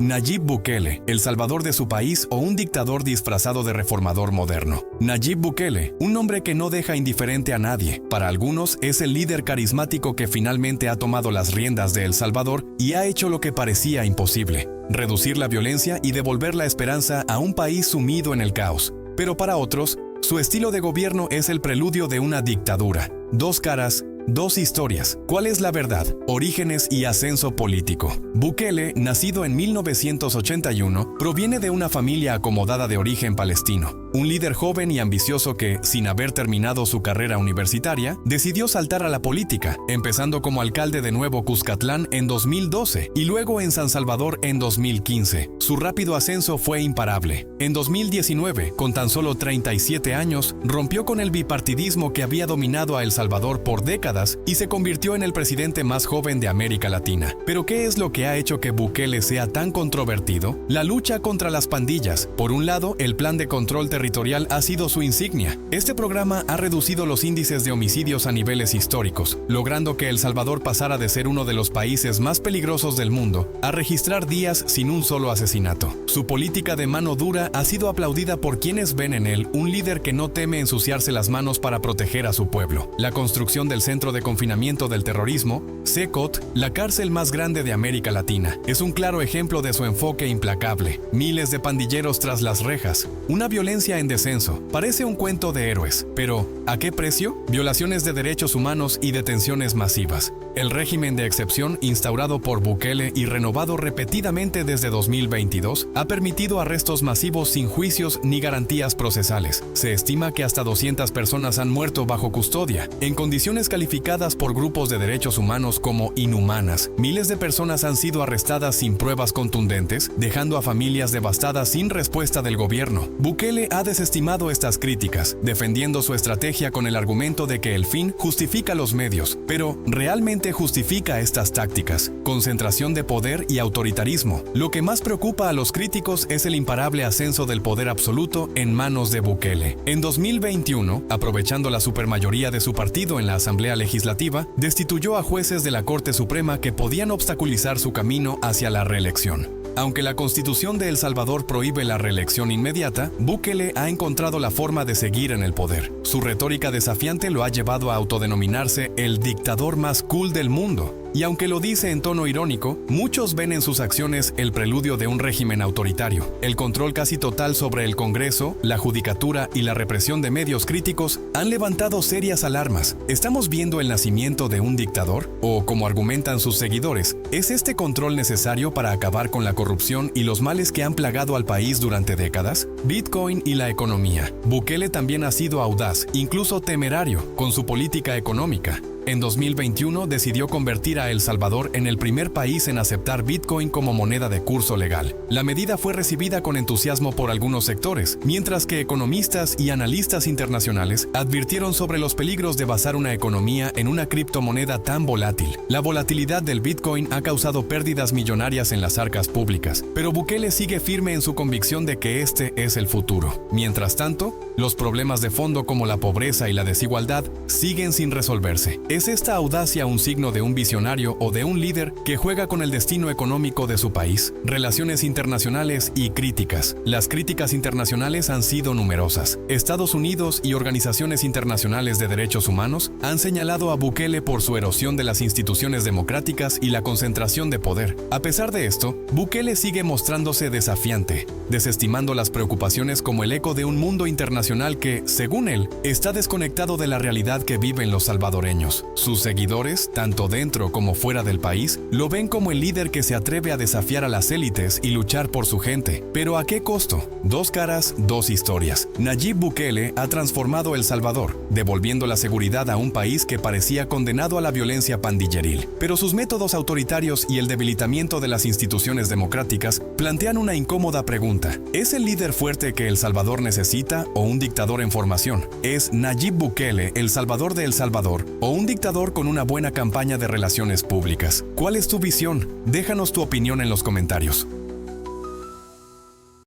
Nayib Bukele, el salvador de su país o un dictador disfrazado de reformador moderno. Nayib Bukele, un nombre que no deja indiferente a nadie. Para algunos es el líder carismático que finalmente ha tomado las riendas de El Salvador y ha hecho lo que parecía imposible: reducir la violencia y devolver la esperanza a un país sumido en el caos. Pero para otros, su estilo de gobierno es el preludio de una dictadura. Dos caras, dos historias. ¿Cuál es la verdad? Orígenes y ascenso político. Bukele, nacido en 1981, proviene de una familia acomodada de origen palestino. Un líder joven y ambicioso que, sin haber terminado su carrera universitaria, decidió saltar a la política, empezando como alcalde de Nuevo Cuscatlán en 2012 y luego en San Salvador en 2015. Su rápido ascenso fue imparable. En 2019, con tan solo 37 años, rompió con el bipartidismo que había dominado a El Salvador por décadas y se convirtió en el presidente más joven de América Latina. ¿Pero qué es lo que ha hecho que Bukele sea tan controvertido? La lucha contra las pandillas. Por un lado, el plan de control territorial ha sido su insignia. Este programa ha reducido los índices de homicidios a niveles históricos, logrando que El Salvador pasara de ser uno de los países más peligrosos del mundo a registrar días sin un solo asesinato. Su política de mano dura ha sido aplaudida por quienes ven en él un líder que no teme ensuciarse las manos para proteger a su pueblo. La construcción del Centro de Confinamiento del Terrorismo, CECOT, la cárcel más grande de América Latina, es un claro ejemplo de su enfoque implacable. Miles de pandilleros tras las rejas, una violencia en descenso. Parece un cuento de héroes, pero ¿a qué precio? Violaciones de derechos humanos y detenciones masivas. El régimen de excepción instaurado por Bukele y renovado repetidamente desde 2022 ha permitido arrestos masivos sin juicios ni garantías procesales. Se estima que hasta 200 personas han muerto bajo custodia, en condiciones calificadas por grupos de derechos humanos como inhumanas. Miles de personas han sido arrestadas sin pruebas contundentes, dejando a familias devastadas sin respuesta del gobierno. Bukele ha desestimado estas críticas, defendiendo su estrategia con el argumento de que el fin justifica los medios. Pero, ¿realmente justifica estas tácticas? Concentración de poder y autoritarismo. Lo que más preocupa a los críticos es el imparable ascenso del poder absoluto en manos de Bukele. En 2021, aprovechando la supermayoría de su partido en la Asamblea Legislativa, destituyó a jueces de la Corte Suprema que podían obstaculizar su camino hacia la reelección. Aunque la Constitución de El Salvador prohíbe la reelección inmediata, Bukele ha encontrado la forma de seguir en el poder. Su retórica desafiante lo ha llevado a autodenominarse el dictador más cool del mundo. Y aunque lo dice en tono irónico, muchos ven en sus acciones el preludio de un régimen autoritario. El control casi total sobre el Congreso, la judicatura y la represión de medios críticos han levantado serias alarmas. ¿Estamos viendo el nacimiento de un dictador? O, como argumentan sus seguidores, ¿es este control necesario para acabar con la corrupción y los males que han plagado al país durante décadas? Bitcoin y la economía. Bukele también ha sido audaz, incluso temerario, con su política económica. En 2021 decidió convertir a El Salvador en el primer país en aceptar Bitcoin como moneda de curso legal. La medida fue recibida con entusiasmo por algunos sectores, mientras que economistas y analistas internacionales advirtieron sobre los peligros de basar una economía en una criptomoneda tan volátil. La volatilidad del Bitcoin ha causado pérdidas millonarias en las arcas públicas, pero Bukele sigue firme en su convicción de que este es el futuro. Mientras tanto, los problemas de fondo como la pobreza y la desigualdad siguen sin resolverse. ¿Es esta audacia un signo de un visionario o de un líder que juega con el destino económico de su país? Relaciones internacionales y críticas. Las críticas internacionales han sido numerosas. Estados Unidos y organizaciones internacionales de derechos humanos han señalado a Bukele por su erosión de las instituciones democráticas y la concentración de poder. A pesar de esto, Bukele sigue mostrándose desafiante, desestimando las preocupaciones como el eco de un mundo internacional que, según él, está desconectado de la realidad que viven los salvadoreños. Sus seguidores, tanto dentro como fuera del país, lo ven como el líder que se atreve a desafiar a las élites y luchar por su gente. ¿Pero a qué costo? Dos caras, dos historias. Nayib Bukele ha transformado El Salvador, devolviendo la seguridad a un país que parecía condenado a la violencia pandilleril. Pero sus métodos autoritarios y el debilitamiento de las instituciones democráticas plantean una incómoda pregunta. ¿Es el líder fuerte que El Salvador necesita o un dictador en formación? ¿Es Nayib Bukele el salvador de El Salvador o un dictador con una buena campaña de relaciones públicas? ¿Cuál es tu visión? Déjanos tu opinión en los comentarios.